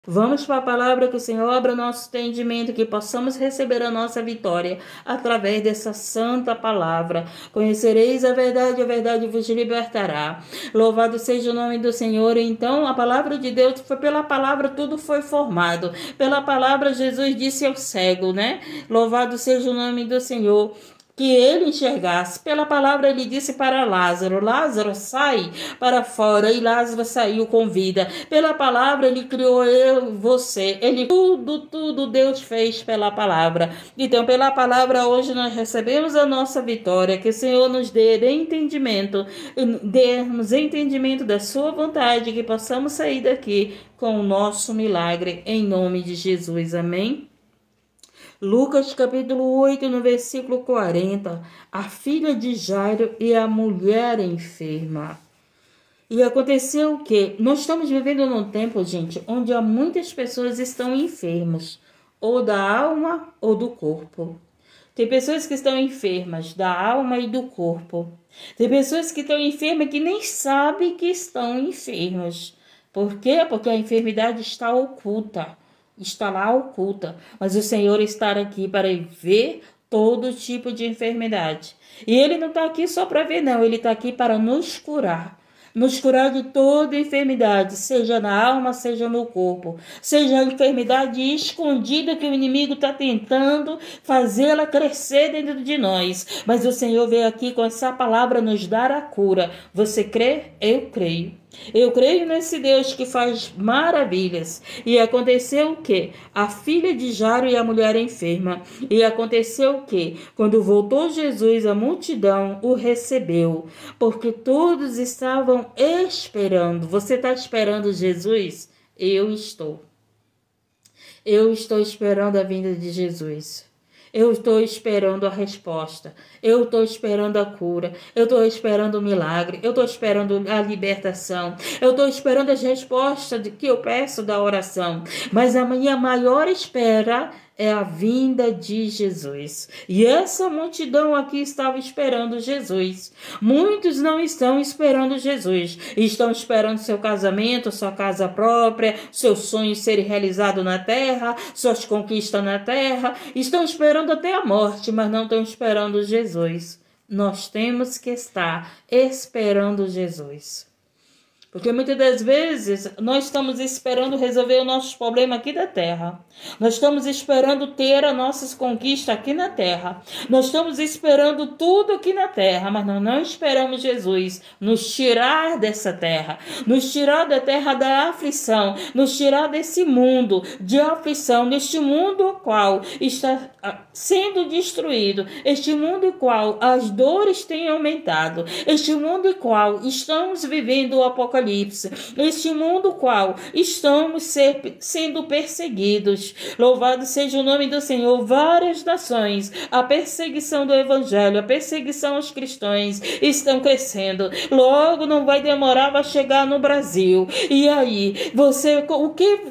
Vamos para a palavra, que o Senhor abra o nosso entendimento, que possamos receber a nossa vitória através dessa santa palavra. Conhecereis a verdade vos libertará. Louvado seja o nome do Senhor. Então, a palavra de Deus, foi pela palavra tudo foi formado. Pela palavra Jesus disse ao cego, né? Louvado seja o nome do Senhor. Que ele enxergasse. Pela palavra ele disse para Lázaro, Lázaro, sai para fora, e Lázaro saiu com vida. Pela palavra ele criou eu, você, ele tudo Deus fez pela palavra. Então pela palavra hoje nós recebemos a nossa vitória, que o Senhor nos dê entendimento, dê-nos entendimento da sua vontade, que possamos sair daqui com o nosso milagre, em nome de Jesus, amém? Lucas capítulo 8, no versículo 40, a filha de Jairo e a mulher enferma. E aconteceu o quê? Nós estamos vivendo num tempo, gente, onde há muitas pessoas estão enfermas, ou da alma ou do corpo. Tem pessoas que estão enfermas da alma e do corpo. Tem pessoas que estão enfermas que nem sabem que estão enfermas. Por quê? Porque a enfermidade está oculta. Está lá oculta, mas o Senhor está aqui para ver todo tipo de enfermidade. E Ele não está aqui só para ver, não. Ele está aqui para nos curar de toda enfermidade, seja na alma, seja no corpo, seja a enfermidade escondida que o inimigo está tentando fazê-la crescer dentro de nós. Mas o Senhor veio aqui com essa palavra nos dar a cura. Você crê? Eu creio. Eu creio nesse Deus que faz maravilhas. E aconteceu o quê? A filha de Jairo e a mulher enferma. E aconteceu o quê? Quando voltou Jesus, a multidão o recebeu, porque todos estavam esperando. Você está esperando Jesus? Eu estou. Eu estou esperando a vinda de Jesus. Eu estou esperando a resposta. Eu estou esperando a cura. Eu estou esperando o milagre. Eu estou esperando a libertação. Eu estou esperando as respostas que eu peço da oração. Mas a minha maior espera é a vinda de Jesus. E essa multidão aqui estava esperando Jesus. Muitos não estão esperando Jesus. Estão esperando seu casamento, sua casa própria, seus sonhos serem realizados na terra, suas conquistas na terra. Estão esperando até a morte, mas não estão esperando Jesus. Nós temos que estar esperando Jesus. Porque muitas das vezes nós estamos esperando resolver os nossos problemas aqui da terra. Nós estamos esperando ter as nossas conquistas aqui na terra. Nós estamos esperando tudo aqui na terra, mas nós não esperamos Jesus nos tirar dessa terra, nos tirar da terra da aflição, nos tirar desse mundo de aflição, deste mundo qual está sendo destruído, este mundo qual as dores têm aumentado, este mundo qual estamos vivendo o apocalipse, este mundo qual estamos sendo perseguidos. Louvado seja o nome do Senhor. Várias nações, a perseguição do evangelho, a perseguição aos cristãos estão crescendo. Logo não vai demorar para chegar no Brasil. E aí,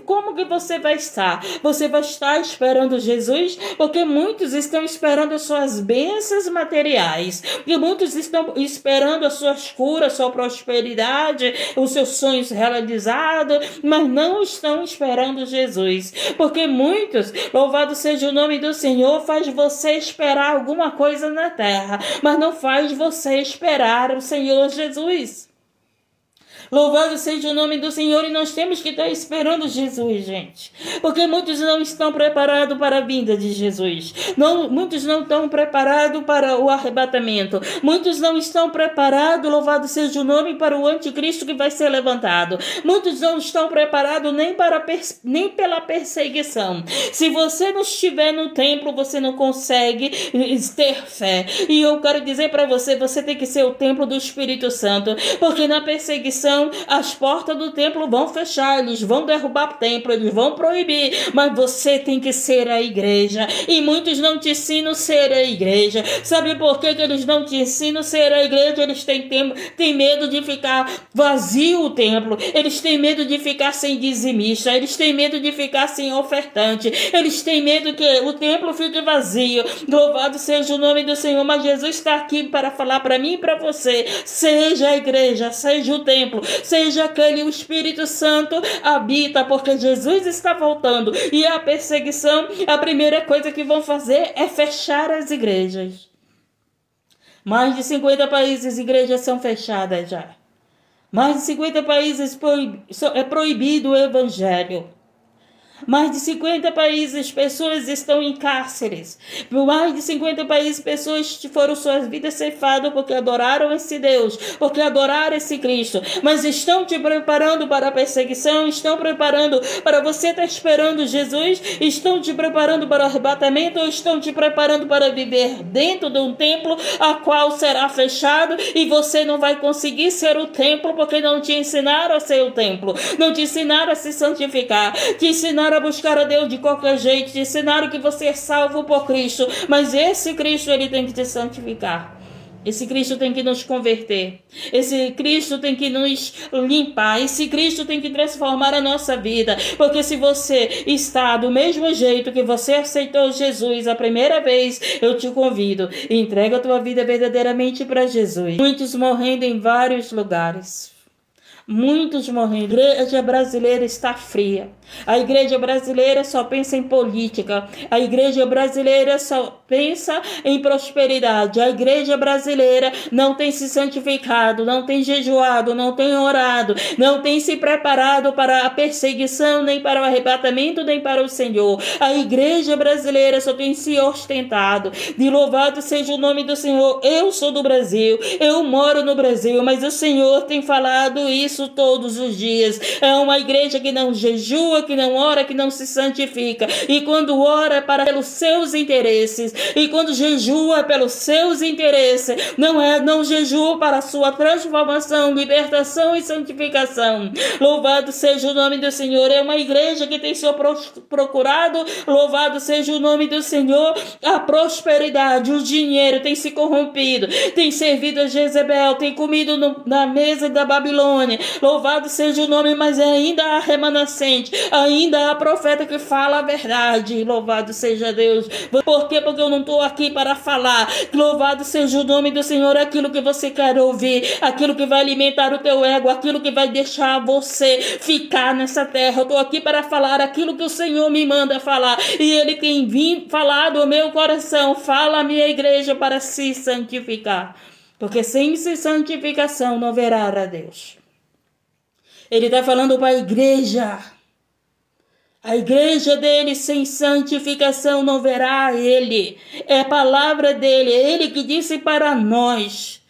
como que você vai estar? Você vai estar esperando Jesus? Porque muitos estão esperando as suas bênçãos materiais, e muitos estão esperando as suas curas, sua prosperidade, os seus sonhos realizados, mas não estão esperando Jesus. Porque muitos, louvado seja o nome do Senhor, faz você esperar alguma coisa na terra, mas não faz você esperar o Senhor Jesus. Louvado seja o nome do Senhor, e nós temos que estar esperando Jesus, gente. Porque muitos não estão preparados para a vinda de Jesus. Muitos não estão preparados para o arrebatamento. Muitos não estão preparados, louvado seja o nome, para o anticristo que vai ser levantado. Muitos não estão preparados nem pela perseguição. Se você não estiver no templo, você não consegue ter fé. E eu quero dizer para você, você tem que ser o templo do Espírito Santo. Porque na perseguição, as portas do templo vão fechar, eles vão derrubar o templo, eles vão proibir, mas você tem que ser a igreja. E muitos não te ensinam a ser a igreja. Sabe por que eles não te ensinam a ser a igreja? Eles têm medo de ficar vazio o templo, eles têm medo de ficar sem dizimista, eles têm medo de ficar sem ofertante, eles têm medo que o templo fique vazio. Louvado seja o nome do Senhor. Mas Jesus está aqui para falar para mim e para você: seja a igreja, seja o templo, seja aquele o Espírito Santo habita, porque Jesus está voltando. E a perseguição, a primeira coisa que vão fazer é fechar as igrejas. Mais de 50 países, igrejas são fechadas já. Mais de 50 países é proibido o evangelho. Mais de 50 países, pessoas estão em cárceres. Por mais de 50 países, pessoas foram suas vidas ceifadas porque adoraram esse Deus, porque adoraram esse Cristo. Mas estão te preparando para a perseguição, estão preparando para você estar esperando Jesus, estão te preparando para o arrebatamento, ou estão te preparando para viver dentro de um templo, a qual será fechado e você não vai conseguir ser o templo, porque não te ensinaram a ser o templo, não te ensinaram a se santificar, te ensinaram a buscar a Deus de qualquer jeito, te ensinaram que você é salvo por Cristo, mas esse Cristo, ele tem que te santificar. Esse Cristo tem que nos converter. Esse Cristo tem que nos limpar. Esse Cristo tem que transformar a nossa vida. Porque se você está do mesmo jeito que você aceitou Jesus a primeira vez, eu te convido, entrega a tua vida verdadeiramente para Jesus. Muitos morrendo em vários lugares. Muitos morrendo. A igreja brasileira está fria. A igreja brasileira só pensa em política. A igreja brasileira só pensa em prosperidade. A igreja brasileira não tem se santificado, não tem jejuado, não tem orado, não tem se preparado para a perseguição, nem para o arrebatamento, nem para o Senhor. A igreja brasileira só tem se ostentado. De louvado seja o nome do Senhor. Eu sou do Brasil, eu moro no Brasil, mas o Senhor tem falado isso todos os dias. É uma igreja que não jejua, que não ora, que não se santifica. E quando ora é pelos seus interesses, e quando jejua pelos seus interesses, não jejua para a sua transformação, libertação e santificação. Louvado seja o nome do Senhor. É uma igreja que tem sido procurado, louvado seja o nome do Senhor, a prosperidade, o dinheiro tem se corrompido, tem servido a Jezebel, tem comido na mesa da Babilônia. Louvado seja o nome, mas ainda há remanescente, ainda há profeta que fala a verdade. Louvado seja Deus. Por quê? Porque eu não estou aqui para falar. Louvado seja o nome do Senhor. Aquilo que você quer ouvir, aquilo que vai alimentar o teu ego, aquilo que vai deixar você ficar nessa terra. Eu estou aqui para falar aquilo que o Senhor me manda falar. E Ele tem falado ao meu coração. Fala a minha igreja para se santificar. Porque sem santificação não verá a Deus. Ele está falando para a igreja. A igreja dele sem santificação não verá ele. É a palavra dele. É ele que disse para nós.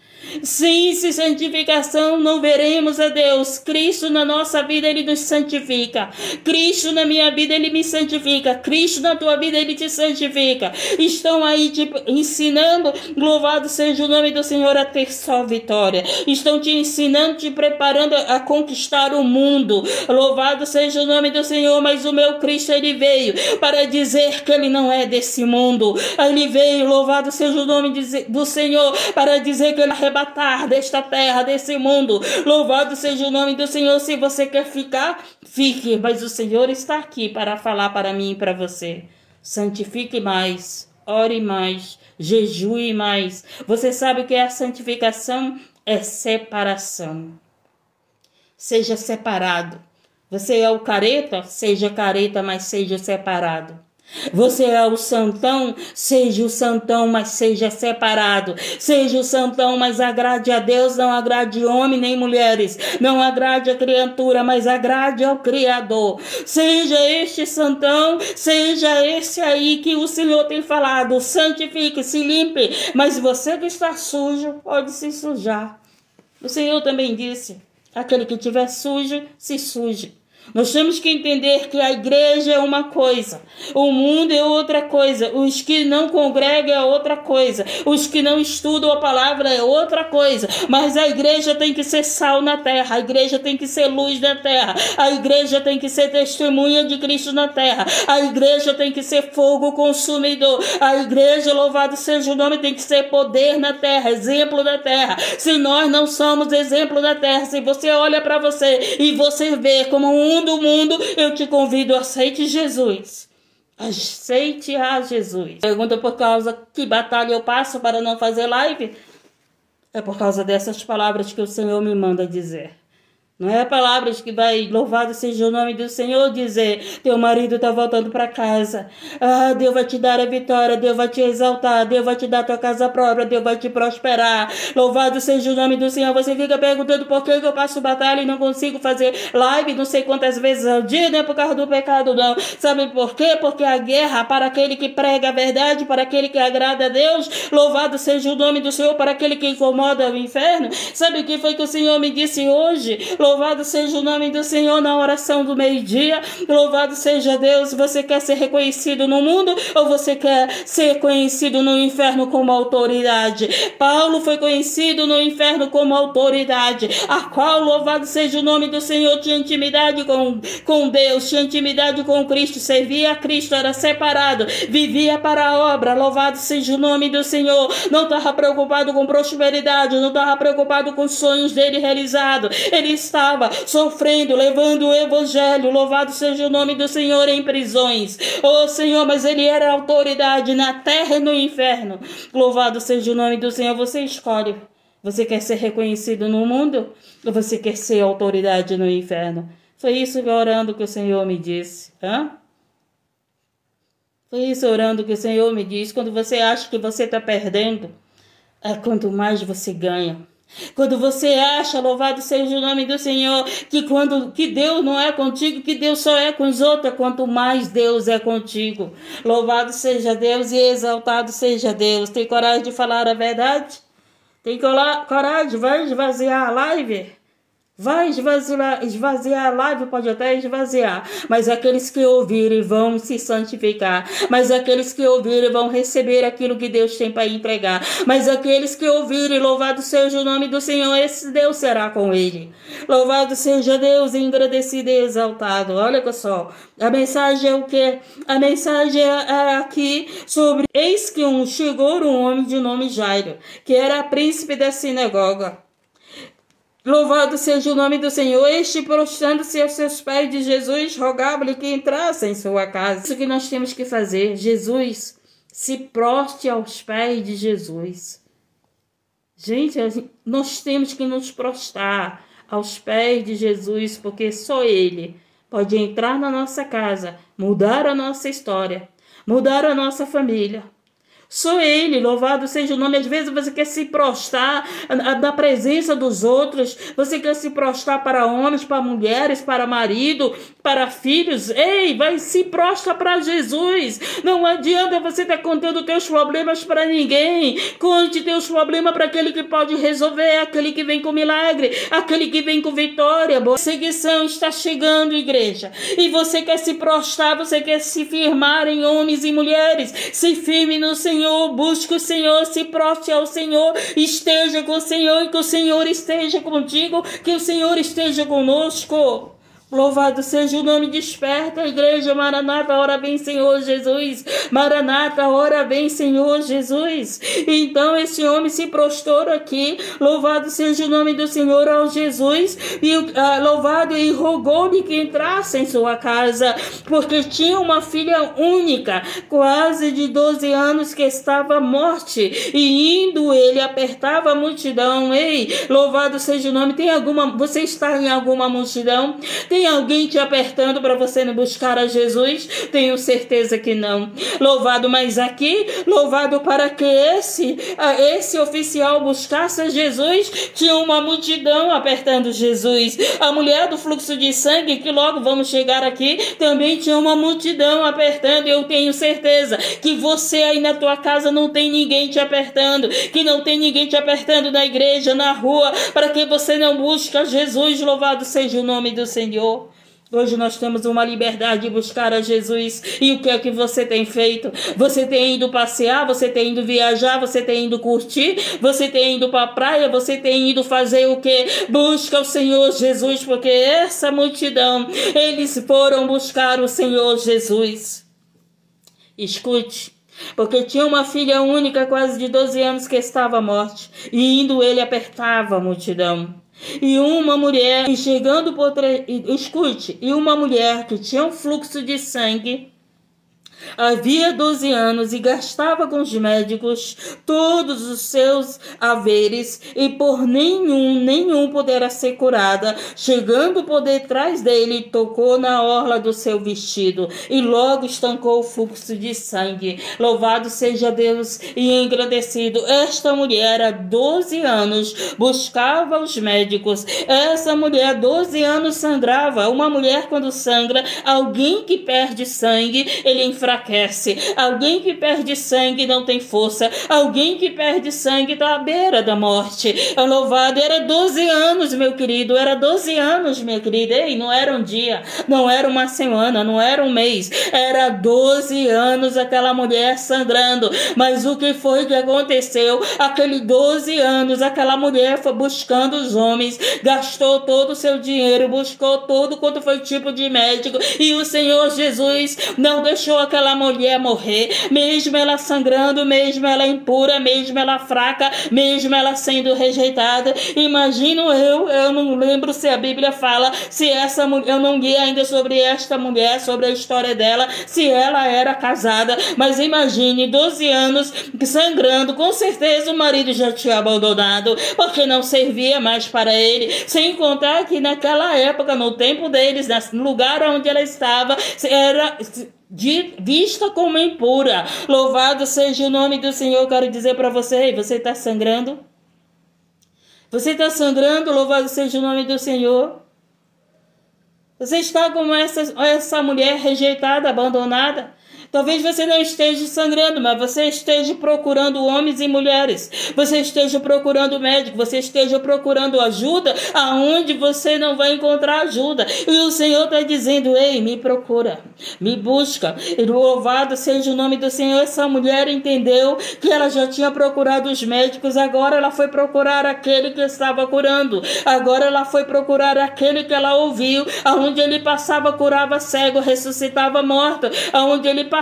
Sem santificação não veremos a Deus. Cristo na nossa vida, Ele nos santifica. Cristo na minha vida, Ele me santifica. Cristo na tua vida, Ele te santifica. Estão aí te ensinando, louvado seja o nome do Senhor, a ter só vitória. Estão te ensinando, te preparando a conquistar o mundo. Louvado seja o nome do Senhor, mas o meu Cristo, Ele veio para dizer que Ele não é desse mundo. Ele veio, louvado seja o nome do Senhor, para dizer que Ele arrebatar desta terra, desse mundo. Louvado seja o nome do Senhor. Se você quer ficar, fique, mas o Senhor está aqui para falar para mim e para você. Santifique mais, ore mais, jejue mais. Você sabe o que é a santificação? É separação. Seja separado. Você é o careta? Seja careta, mas seja separado. Você é o santão, seja o santão, mas seja separado. Seja o santão, mas agrade a Deus, não agrade homem nem mulheres. Não agrade a criatura, mas agrade ao Criador. Seja este santão, seja esse aí que o Senhor tem falado. Santifique, se limpe. Mas você que está sujo, pode se sujar. O Senhor também disse, aquele que estiver sujo, se suje. Nós temos que entender que a igreja é uma coisa, o mundo é outra coisa, os que não congregam é outra coisa, os que não estudam a palavra é outra coisa, mas a igreja tem que ser sal na terra, a igreja tem que ser luz na terra, a igreja tem que ser testemunha de Cristo na terra, a igreja tem que ser fogo consumidor, a igreja, louvado seja o nome, tem que ser poder na terra, exemplo da terra. Se nós não somos exemplo da terra, se você olha para você e você vê como um do mundo, eu te convido, aceite Jesus. Aceite a Jesus. Pergunta por causa que batalha eu passo para não fazer live? É por causa dessas palavras que o Senhor me manda dizer. Não é a palavra que vai, louvado seja o nome do Senhor, dizer, teu marido está voltando para casa. Ah, Deus vai te dar a vitória, Deus vai te exaltar, Deus vai te dar a tua casa própria, Deus vai te prosperar. Louvado seja o nome do Senhor. Você fica perguntando por que eu passo batalha e não consigo fazer live não sei quantas vezes ao dia, não é por causa do pecado, não. Sabe por quê? Porque a guerra para aquele que prega a verdade, para aquele que agrada a Deus, louvado seja o nome do Senhor, para aquele que incomoda o inferno. Sabe o que foi que o Senhor me disse hoje? Louvado seja o nome do Senhor na oração do meio-dia. Louvado seja Deus. Você quer ser reconhecido no mundo ou você quer ser conhecido no inferno como autoridade? Paulo foi conhecido no inferno como autoridade, a qual, louvado seja o nome do Senhor, tinha intimidade com Deus, tinha intimidade com Cristo, servia a Cristo, era separado, vivia para a obra. Louvado seja o nome do Senhor. Não estava preocupado com prosperidade, não estava preocupado com os sonhos dele realizados. Ele estava sofrendo, levando o evangelho, louvado seja o nome do Senhor, em prisões. Oh Senhor, mas ele era autoridade na terra e no inferno. Louvado seja o nome do Senhor. Você escolhe. Você quer ser reconhecido no mundo ou você quer ser autoridade no inferno? Foi isso orando que o Senhor me disse. Foi isso orando que o Senhor me disse. Quando você acha que você está perdendo, quanto mais você ganha. Quando você acha, louvado seja o nome do Senhor, que Deus não é contigo, que Deus só é com os outros, quanto mais Deus é contigo. Louvado seja Deus e exaltado seja Deus. Tem coragem de falar a verdade? Tem coragem? Vai esvaziar a live? Vai esvaziar a live, pode até esvaziar, mas aqueles que ouvirem vão se santificar, mas aqueles que ouvirem vão receber aquilo que Deus tem para entregar, mas aqueles que ouvirem, louvado seja o nome do Senhor, esse Deus será com ele. Louvado seja Deus, engrandecido e exaltado. Olha só, a mensagem é o quê? A mensagem é aqui sobre, eis que chegou um homem de nome Jairo, que era príncipe da sinagoga. Louvado seja o nome do Senhor. Este, prostrando-se aos seus pés de Jesus, rogava-lhe que entrasse em sua casa. Isso que nós temos que fazer. Jesus, se proste aos pés de Jesus. Gente, nós temos que nos prostrar aos pés de Jesus, porque só Ele pode entrar na nossa casa, mudar a nossa história, mudar a nossa família. Só Ele, louvado seja o nome. Às vezes você quer se prostrar na presença dos outros, você quer se prostrar para homens, para mulheres, para marido, para filhos. Ei, vai se prostra para Jesus. Não adianta você estar contando teus problemas para ninguém. Conte teus problemas para aquele que pode resolver, aquele que vem com milagre, aquele que vem com vitória. Boa perseguição está chegando, igreja. E você quer se prostrar, você quer se firmar em homens e mulheres. Se firme no Senhor. Busque o Senhor, se prostre ao Senhor, esteja com o Senhor e que o Senhor esteja contigo, que o Senhor esteja conosco. Louvado seja o nome. Desperta, igreja. Maranata, ora vem, Senhor Jesus. Maranata, ora vem, Senhor Jesus. Então esse homem se prostrou aqui. Louvado seja o nome do Senhor ao Jesus. E louvado, e rogou-lhe que entrasse em sua casa, porque tinha uma filha única, quase de 12 anos, que estava à morte. E indo ele, apertava a multidão. Ei, louvado seja o nome. Você está em alguma multidão? Tem alguém te apertando para você não buscar a Jesus? Tenho certeza que não. Louvado, mas aqui, louvado para que esse oficial buscasse a Jesus, tinha uma multidão apertando Jesus. A mulher do fluxo de sangue, que logo vamos chegar aqui, também tinha uma multidão apertando. Eu tenho certeza que você aí na tua casa não tem ninguém te apertando, que não tem ninguém te apertando na igreja, na rua, para que você não busque a Jesus. Louvado seja o nome do Senhor. Hoje nós temos uma liberdade de buscar a Jesus. E o que é que você tem feito? Você tem ido passear, você tem ido viajar, você tem ido curtir, você tem ido para a praia, você tem ido fazer o quê? Busca o Senhor Jesus, porque essa multidão, eles foram buscar o Senhor Jesus. Escute. Porque tinha uma filha única, quase de 12 anos, que estava à morte. E indo ele apertava a multidão. E uma mulher, e uma mulher que tinha um fluxo de sangue, Havia 12 anos e gastava com os médicos todos os seus haveres, e por nenhum pudera ser curada. Chegando por detrás dele, tocou na orla do seu vestido, e logo estancou o fluxo de sangue. Louvado seja Deus e engrandecido. Esta mulher, há 12 anos, buscava os médicos. Essa mulher, 12 anos, sangrava. Uma mulher, quando sangra, alguém que perde sangue, ele enfraquece. Alguém que perde sangue não tem força. Alguém que perde sangue está à beira da morte. Louvado, era 12 anos, meu querido. Era 12 anos, minha querida. Ei, não era um dia, não era uma semana, não era um mês. Era 12 anos aquela mulher sangrando. Mas o que foi que aconteceu? Aquele 12 anos, aquela mulher foi buscando os homens, gastou todo o seu dinheiro, buscou todo quanto foi tipo de médico, e o Senhor Jesus não deixou aquela mulher morrer, mesmo ela sangrando, mesmo ela impura, mesmo ela fraca, mesmo ela sendo rejeitada. Imagino eu não lembro se a Bíblia fala, se essa mulher, eu não li ainda sobre esta mulher, sobre a história dela, se ela era casada, mas imagine, 12 anos sangrando, com certeza o marido já tinha abandonado, porque não servia mais para ele, sem contar que naquela época, no tempo deles, no lugar onde ela estava, era vista como impura. Louvado seja o nome do Senhor. Quero dizer para você, você está sangrando? Você está sangrando? Louvado seja o nome do Senhor. Você está como essa mulher rejeitada, abandonada? Talvez você não esteja sangrando, mas você esteja procurando homens e mulheres. Você esteja procurando médico, você esteja procurando ajuda aonde você não vai encontrar ajuda. E o Senhor está dizendo, ei, me procura, me busca. E louvado seja o nome do Senhor. Essa mulher entendeu que ela já tinha procurado os médicos, agora ela foi procurar aquele que estava curando. Agora ela foi procurar aquele que ela ouviu, aonde ele passava, curava cego, ressuscitava morto, aonde ele passava,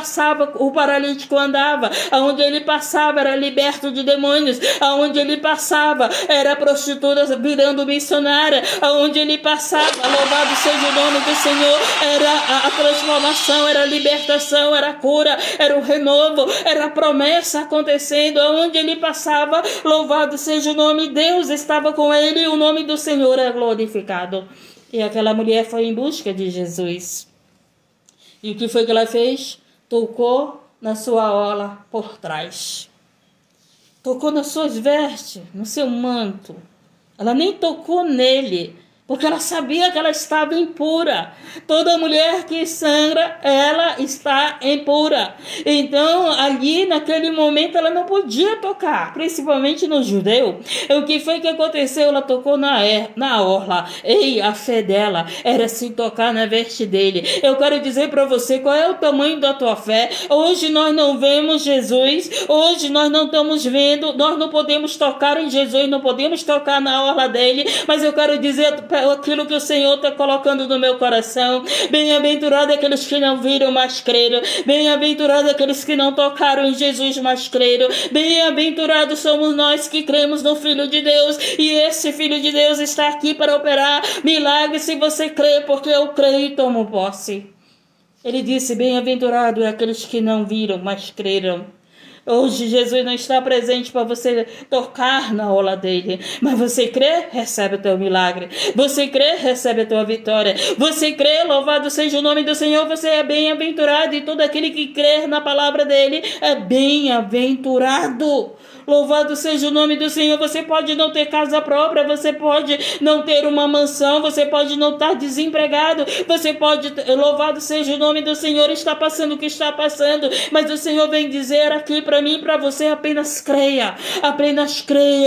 o paralítico andava, aonde ele passava era liberto de demônios, aonde ele passava era prostituta virando missionária, aonde ele passava, louvado seja o nome do Senhor, era a transformação, era a libertação, era a cura, era o renovo, era a promessa acontecendo, aonde ele passava, louvado seja o nome, Deus estava com ele e o nome do Senhor é glorificado. E aquela mulher foi em busca de Jesus. E o que foi que ela fez? Tocou na sua orla por trás. Tocou nas suas vestes, no seu manto. Ela nem tocou nele, porque ela sabia que ela estava impura. Toda mulher que sangra, ela está impura. Então, ali, naquele momento, ela não podia tocar, principalmente no judeu. O que foi que aconteceu? Ela tocou na orla. Ei, a fé dela era se tocar na veste dele. Eu quero dizer para você qual é o tamanho da tua fé. Hoje nós não vemos Jesus, hoje nós não estamos vendo, nós não podemos tocar em Jesus, não podemos tocar na orla dele, mas eu quero dizer aquilo que o Senhor está colocando no meu coração. Bem-aventurado aqueles que não viram, mas creram. Bem-aventurado aqueles que não tocaram em Jesus, mas creram. Bem-aventurados somos nós que cremos no Filho de Deus, e esse Filho de Deus está aqui para operar milagres se você crê, porque eu creio e tomo posse. Ele disse, bem-aventurado é aqueles que não viram, mas creram. Hoje Jesus não está presente para você tocar na orla dele, mas você crê, recebe o teu milagre. Você crê, recebe a tua vitória. Você crê, louvado seja o nome do Senhor, você é bem-aventurado, e todo aquele que crê na palavra dele é bem-aventurado. Louvado seja o nome do Senhor. Você pode não ter casa própria, você pode não ter uma mansão, você pode não estar desempregado, você pode, louvado seja o nome do Senhor, está passando o que está passando, mas o Senhor vem dizer aqui para mim e para você, apenas creia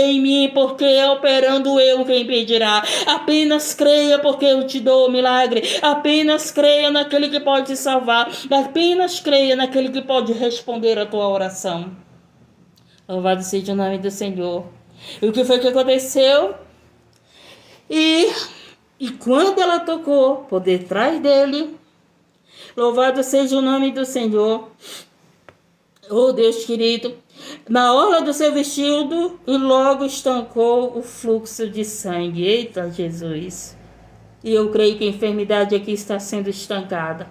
em mim, porque é operando eu quem pedirá. Apenas creia, porque eu te dou o milagre. Apenas creia naquele que pode te salvar. Apenas creia naquele que pode responder a tua oração. Louvado seja o nome do Senhor. E o que foi que aconteceu? E quando ela tocou por detrás dele, louvado seja o nome do Senhor. Oh Deus querido, na orla do seu vestido, e logo estancou o fluxo de sangue. Eita Jesus! E eu creio que a enfermidade aqui está sendo estancada.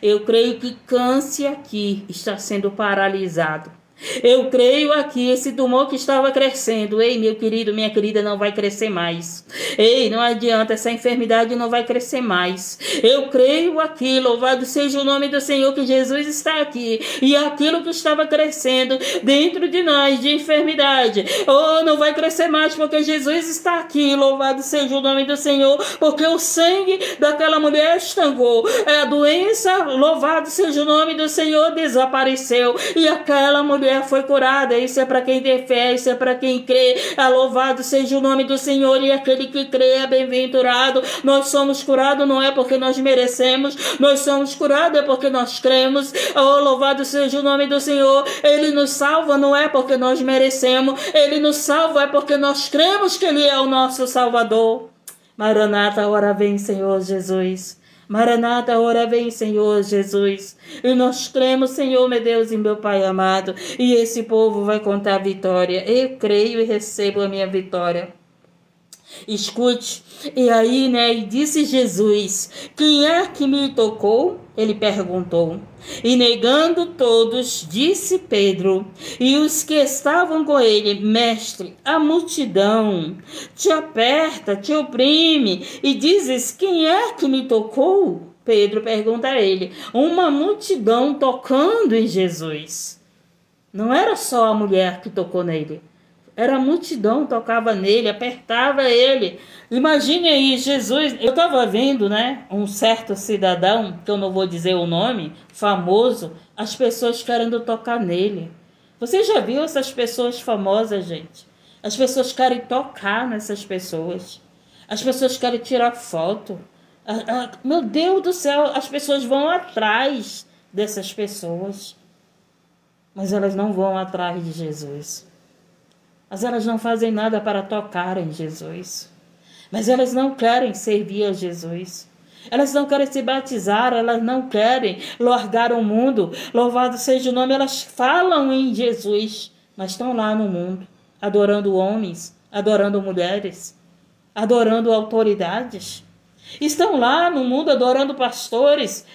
Eu creio que câncer aqui está sendo paralisado. Eu creio aqui, esse tumor que estava crescendo, ei, meu querido, minha querida, não vai crescer mais. Ei, não adianta, essa enfermidade não vai crescer mais. Eu creio aqui, louvado seja o nome do Senhor, que Jesus está aqui. E aquilo que estava crescendo dentro de nós, de enfermidade, oh, não vai crescer mais, porque Jesus está aqui, louvado seja o nome do Senhor, porque o sangue daquela mulher estancou. A doença, louvado seja o nome do Senhor, desapareceu. E aquela mulher foi curada. Isso é para quem tem fé, isso é para quem crê. Louvado seja o nome do Senhor, e aquele que crê é bem-aventurado. Nós somos curados não é porque nós merecemos, nós somos curados é porque nós cremos. Oh, louvado seja o nome do Senhor. Ele nos salva não é porque nós merecemos, ele nos salva é porque nós cremos que ele é o nosso Salvador. Maranata, ora vem, Senhor Jesus. Maranata, ora vem, Senhor Jesus. E nós cremos, Senhor, meu Deus e meu Pai amado. E esse povo vai contar a vitória. Eu creio e recebo a minha vitória. Escute. E aí, né? E disse Jesus: quem é que me tocou? Ele perguntou. E negando todos, disse Pedro e os que estavam com ele: mestre, a multidão te aperta, te oprime, e dizes: quem é que me tocou? Pedro pergunta a ele. Uma multidão tocando em Jesus. Não era só a mulher que tocou nele. Era a multidão, tocava nele, apertava ele. Imagine aí, Jesus. Eu estava vendo, né, um certo cidadão, que eu não vou dizer o nome, famoso, as pessoas querendo tocar nele. Você já viu essas pessoas famosas, gente? As pessoas querem tocar nessas pessoas. As pessoas querem tirar foto. Meu Deus do céu, as pessoas vão atrás dessas pessoas. Mas elas não vão atrás de Jesus. Mas elas não fazem nada para tocar em Jesus. Mas elas não querem servir a Jesus. Elas não querem se batizar, elas não querem largar o mundo. Louvado seja o nome, elas falam em Jesus, mas estão lá no mundo, adorando homens, adorando mulheres, adorando autoridades. Estão lá no mundo adorando pastores,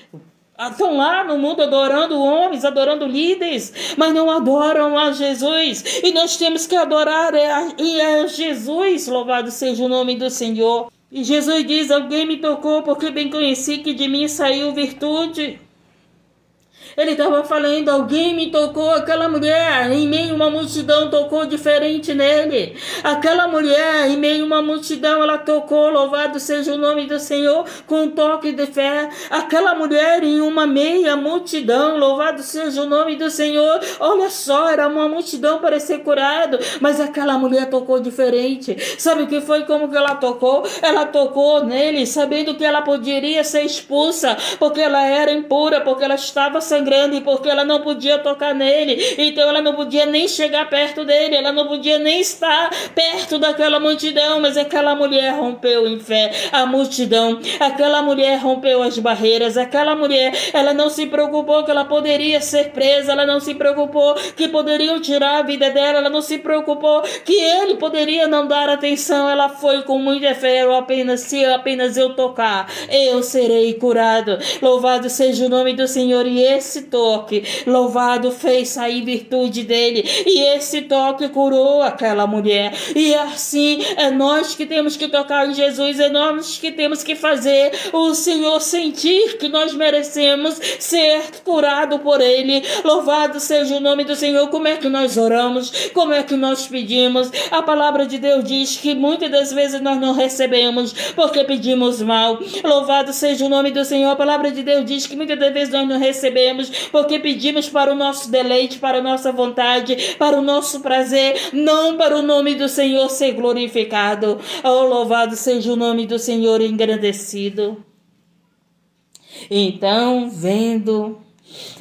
estão lá no mundo adorando homens, adorando líderes, mas não adoram a Jesus. E nós temos que adorar a Jesus, louvado seja o nome do Senhor. E Jesus diz: alguém me tocou porque bem conheci que de mim saiu virtude. Ele estava falando, alguém me tocou, aquela mulher em meio a uma multidão tocou diferente nele. Aquela mulher em meio a uma multidão, ela tocou, louvado seja o nome do Senhor, com um toque de fé. Aquela mulher em uma meia multidão, louvado seja o nome do Senhor. Olha só, era uma multidão para ser curado, mas aquela mulher tocou diferente. Sabe o que foi, como que ela tocou? Ela tocou nele, sabendo que ela poderia ser expulsa, porque ela era impura, porque ela estava sangrando, e porque ela não podia tocar nele, então ela não podia nem chegar perto dele, ela não podia nem estar perto daquela multidão. Mas aquela mulher rompeu em fé a multidão, aquela mulher rompeu as barreiras, aquela mulher, ela não se preocupou que ela poderia ser presa, ela não se preocupou que poderiam tirar a vida dela, ela não se preocupou que ele poderia não dar atenção. Ela foi com muita fé: se apenas eu tocar, eu serei curado. Louvado seja o nome do Senhor. E esse toque, louvado, fez sair virtude dele, e esse toque curou aquela mulher. E assim é nós que temos que tocar em Jesus, é nós que temos que fazer o Senhor sentir que nós merecemos ser curado por ele. Louvado seja o nome do Senhor. Como é que nós oramos? Como é que nós pedimos? A palavra de Deus diz que muitas das vezes nós não recebemos porque pedimos mal. Louvado seja o nome do Senhor. A palavra de Deus diz que muitas das vezes nós não recebemos porque pedimos para o nosso deleite, para a nossa vontade, para o nosso prazer, não para o nome do Senhor ser glorificado. Oh, louvado seja o nome do Senhor, engrandecido. Então, vendo,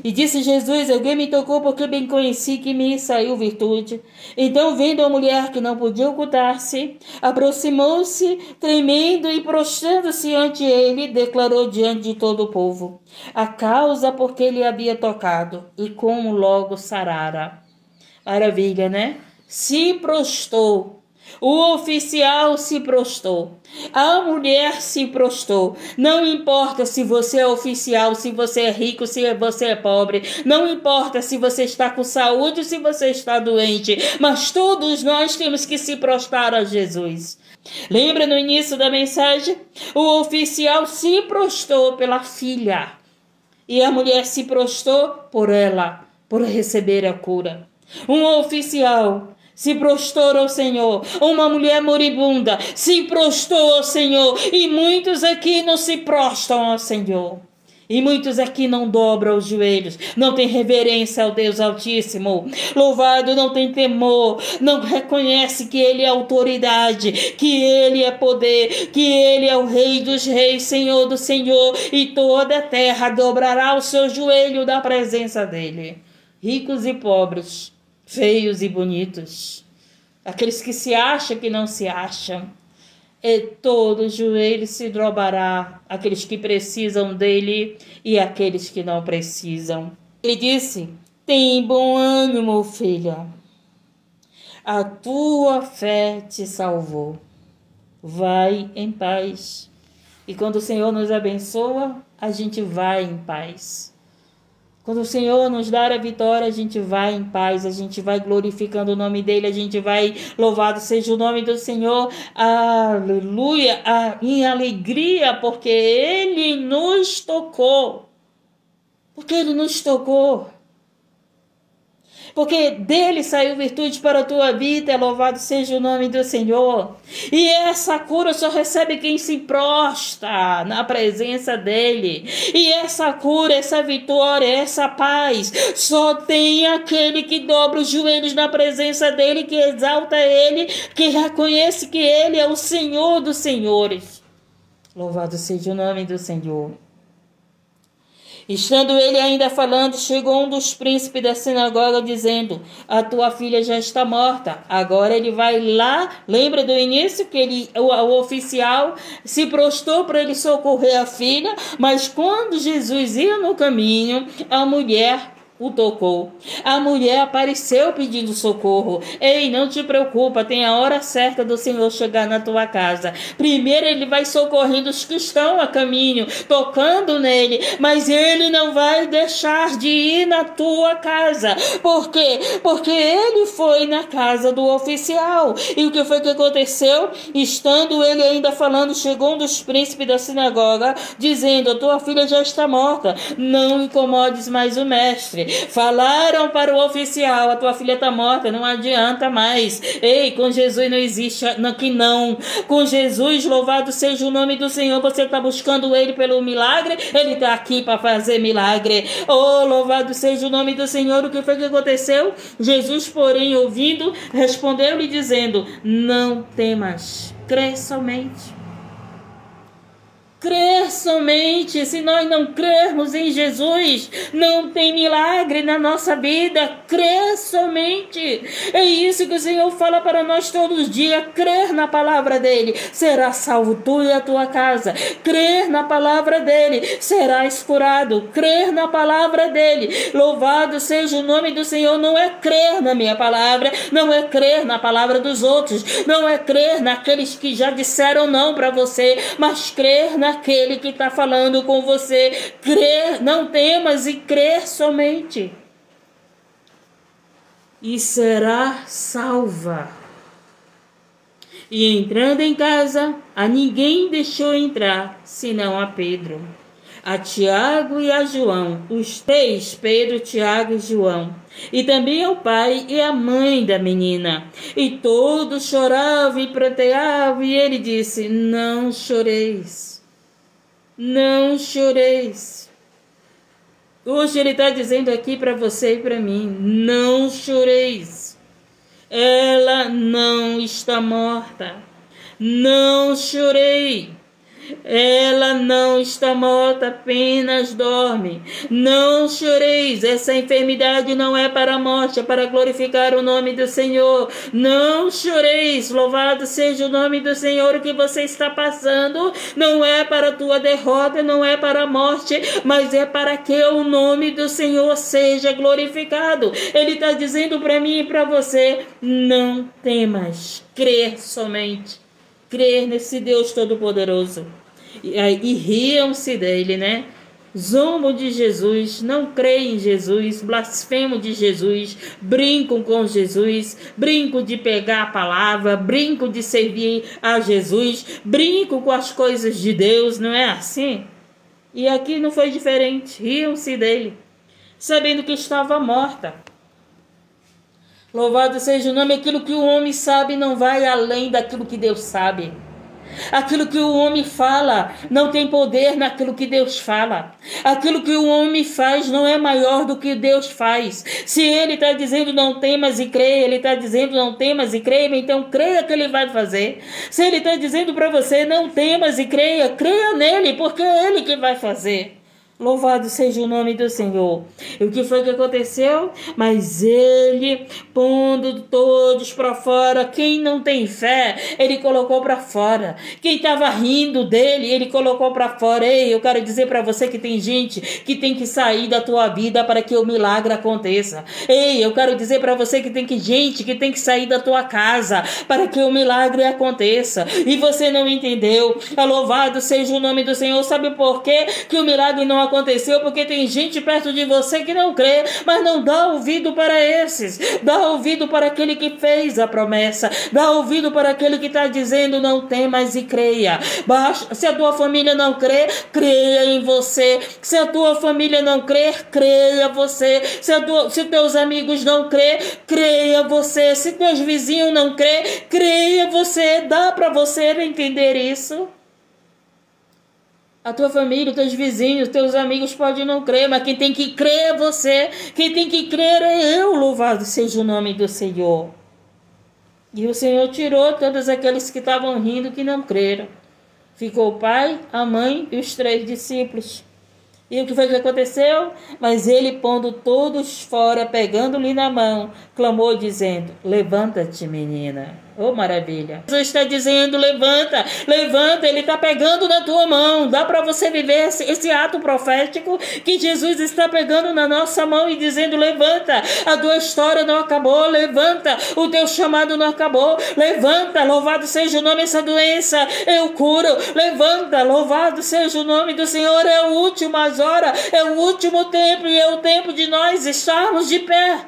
e disse Jesus: alguém me tocou porque bem conheci que me saiu virtude. Então, vendo a mulher que não podia ocultar-se, aproximou-se, tremendo, e prostrando-se ante ele, declarou diante de todo o povo a causa por que ele havia tocado e como logo sarara. Maravilha, né? Se prostrou. O oficial se prostrou. A mulher se prostrou. Não importa se você é oficial, se você é rico, se você é pobre. Não importa se você está com saúde ou se você está doente. Mas todos nós temos que se prostrar a Jesus. Lembra no início da mensagem? O oficial se prostrou pela filha. E a mulher se prostrou por ela, por receber a cura. Um oficial se prostrou ao Senhor. Uma mulher moribunda se prostrou ao Senhor. E muitos aqui não se prostram ao Senhor. E muitos aqui não dobram os joelhos, não tem reverência ao Deus Altíssimo. Louvado, não tem temor, não reconhece que Ele é autoridade, que Ele é poder, que Ele é o Rei dos Reis, Senhor do Senhor. E toda a terra dobrará o seu joelho da presença dEle. Ricos e pobres, feios e bonitos, aqueles que se acham que não se acham, e todo joelho se dobrará, aqueles que precisam dele e aqueles que não precisam. Ele disse: tem bom ânimo, filha, a tua fé te salvou, vai em paz. E quando o Senhor nos abençoa, a gente vai em paz. Quando o Senhor nos dar a vitória, a gente vai em paz, a gente vai glorificando o nome dEle, a gente vai, louvado seja o nome do Senhor, aleluia, em alegria, porque Ele nos tocou, porque Ele nos tocou. Porque dele saiu virtude para a tua vida, louvado seja o nome do Senhor. E essa cura só recebe quem se prostra na presença dele. E essa cura, essa vitória, essa paz, só tem aquele que dobra os joelhos na presença dele, que exalta ele, que reconhece que ele é o Senhor dos senhores. Louvado seja o nome do Senhor. Estando ele ainda falando, chegou um dos príncipes da sinagoga dizendo: a tua filha já está morta. Agora ele vai lá, lembra do início que o oficial se prostrou para ele socorrer a filha, mas quando Jesus ia no caminho, a mulher o tocou. A mulher apareceu pedindo socorro. Ei, não te preocupa, tem a hora certa do Senhor chegar na tua casa. Primeiro ele vai socorrendo os que estão a caminho, tocando nele, mas ele não vai deixar de ir na tua casa. Por quê? Porque ele foi na casa do oficial. E o que foi que aconteceu? Estando ele ainda falando, chegou um dos príncipes da sinagoga, dizendo: a tua filha já está morta, não incomodes mais o mestre. Falaram para o oficial: a tua filha está morta, não adianta mais. Ei, com Jesus não existe que não. Com Jesus, louvado seja o nome do Senhor. Você está buscando ele pelo milagre, ele está aqui para fazer milagre. Oh, louvado seja o nome do Senhor. O que foi que aconteceu? Jesus, porém, ouvindo, respondeu-lhe dizendo: não temas, crê somente. Crer somente. Se nós não crermos em Jesus, não tem milagre na nossa vida. Crer somente. É isso que o Senhor fala para nós todos os dias. Crer na palavra dele, será salvo tu e a tua casa. Crer na palavra dele, serás curado. Crer na palavra dele. Louvado seja o nome do Senhor. Não é crer na minha palavra, não é crer na palavra dos outros, não é crer naqueles que já disseram não para você, mas crer naquele que está falando com você. Crer, não temas, e crer somente, e será salva. E entrando em casa, a ninguém deixou entrar, senão a Pedro, a Tiago e a João, os três, Pedro, Tiago e João, e também ao pai e a mãe da menina. E todos choravam e pranteavam, e ele disse: não choreis, não choreis. Hoje ele está dizendo aqui para você e para mim: não choreis. Ela não está morta. Não chorei. Ela não está morta, apenas dorme. Não choreis, essa enfermidade não é para a morte, é para glorificar o nome do Senhor. Não choreis, louvado seja o nome do Senhor. O que você está passando não é para a tua derrota, não é para a morte, mas é para que o nome do Senhor seja glorificado. Ele está dizendo para mim e para você: não temas, crer somente, crer nesse Deus Todo-Poderoso. E riam-se dele, né? Zombam de Jesus, não creem em Jesus, blasfemam de Jesus, brincam com Jesus, brincam de pegar a palavra, brincam de servir a Jesus, brincam com as coisas de Deus, não é assim? E aqui não foi diferente, riam-se dele, sabendo que estava morta. Louvado seja o nome. Aquilo que o homem sabe não vai além daquilo que Deus sabe. Aquilo que o homem fala não tem poder naquilo que Deus fala. Aquilo que o homem faz não é maior do que Deus faz. Se ele está dizendo não temas e creia, ele está dizendo não temas e creia, então creia que ele vai fazer. Se ele está dizendo para você não temas e creia, creia nele, porque é ele que vai fazer. Louvado seja o nome do Senhor. E o que foi que aconteceu? Mas ele, pondo todos para fora, quem não tem fé, ele colocou para fora. Quem estava rindo dele, ele colocou para fora. Ei, eu quero dizer para você que tem gente que tem que sair da tua vida para que o milagre aconteça. Ei, eu quero dizer para você que tem gente que tem que sair da tua casa para que o milagre aconteça. E você não entendeu. Louvado seja o nome do Senhor. Sabe por quê que o milagre não aconteceu? Porque tem gente perto de você que não crê, mas não dá ouvido para esses. Dá ouvido para aquele que fez a promessa. Dá ouvido para aquele que está dizendo não temas e creia. Se a tua família não crê, creia em você. Se a tua família não crê, creia você. Se teus amigos não crê, creia você. Se teus vizinhos não crê, creia você. Dá para você entender isso? A tua família, os teus vizinhos, os teus amigos podem não crer, mas quem tem que crer é você. Quem tem que crer é eu, louvado seja o nome do Senhor. E o Senhor tirou todos aqueles que estavam rindo, que não creram. Ficou o pai, a mãe e os 3 discípulos. E o que foi que aconteceu? Mas ele, pondo todos fora, pegando-lhe na mão, clamou dizendo: levanta-te, menina. Oh, maravilha. Jesus está dizendo: levanta, levanta. Ele está pegando na tua mão. Dá para você viver esse ato profético que Jesus está pegando na nossa mão e dizendo: levanta. A tua história não acabou. Levanta. O teu chamado não acabou. Levanta. Louvado seja o nome dessa doença. Eu curo. Levanta. Louvado seja o nome do Senhor. É o último hora. É o último tempo. E é o tempo de nós estarmos de pé.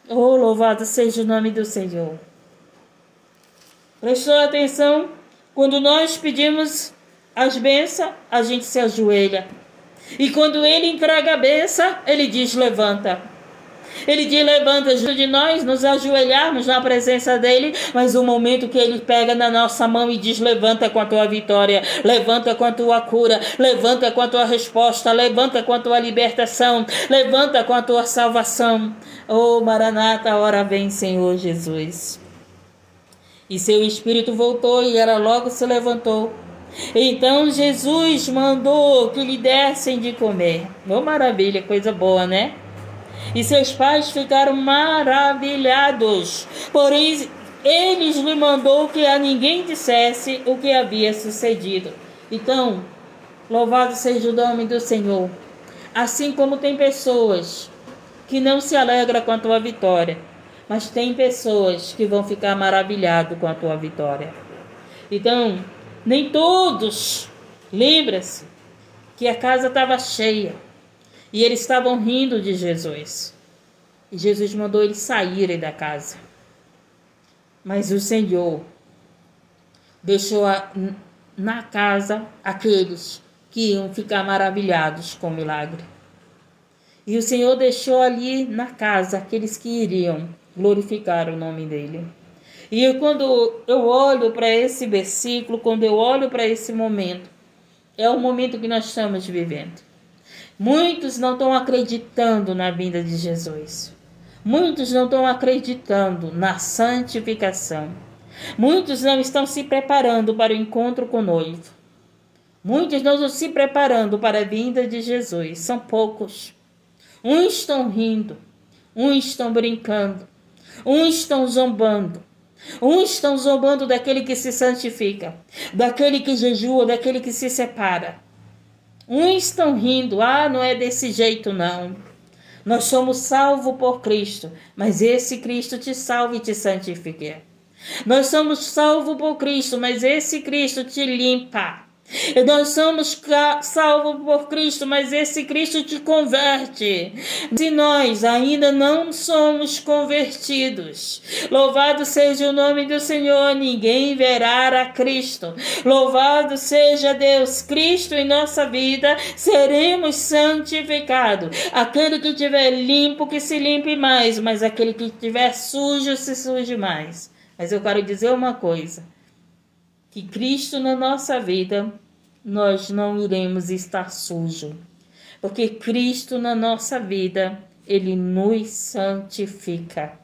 Oh, louvado seja o nome do Senhor. Prestou atenção? Quando nós pedimos as bênçãos, a gente se ajoelha. E quando ele entrega a bênção, ele diz: levanta. Ele diz: levanta. De nós nos ajoelharmos na presença dele, mas o momento que ele pega na nossa mão e diz: levanta com a tua vitória, levanta com a tua cura, levanta com a tua resposta, levanta com a tua libertação, levanta com a tua salvação. Oh, Maranata, a hora vem, Senhor Jesus. E seu espírito voltou e ela logo se levantou. Então Jesus mandou que lhe dessem de comer. Oh, maravilha, coisa boa, né? E seus pais ficaram maravilhados. Porém, eles lhe mandou que a ninguém dissesse o que havia sucedido. Então, louvado seja o nome do Senhor. Assim como tem pessoas que não se alegram com a tua vitória, mas tem pessoas que vão ficar maravilhados com a tua vitória. Então, nem todos, lembra-se que a casa estava cheia e eles estavam rindo de Jesus. E Jesus mandou eles saírem da casa. Mas o Senhor deixou na casa aqueles que iam ficar maravilhados com o milagre. E o Senhor deixou ali na casa aqueles que iriam glorificar o nome dele. E quando eu olho para esse versículo, quando eu olho para esse momento, é o momento que nós estamos vivendo. Muitos não estão acreditando na vinda de Jesus. Muitos não estão acreditando na santificação. Muitos não estão se preparando para o encontro com o noivo. Muitos não estão se preparando para a vinda de Jesus. São poucos. Uns estão rindo, uns estão brincando, uns estão zombando. Uns estão zombando daquele que se santifica, daquele que jejua, daquele que se separa. Uns estão rindo, não é desse jeito não. Nós somos salvos por Cristo, mas esse Cristo te salva e te santifica. Nós somos salvos por Cristo, mas esse Cristo te limpa. Nós somos salvos por Cristo, mas esse Cristo te converte. Se nós ainda não somos convertidos, louvado seja o nome do Senhor, ninguém verá a Cristo. Louvado seja Deus, Cristo em nossa vida, seremos santificados. Aquele que estiver limpo, que se limpe mais, mas aquele que estiver sujo, se suje mais. Mas eu quero dizer uma coisa, que Cristo na nossa vida, nós não iremos estar sujos. Porque Cristo na nossa vida, Ele nos santifica.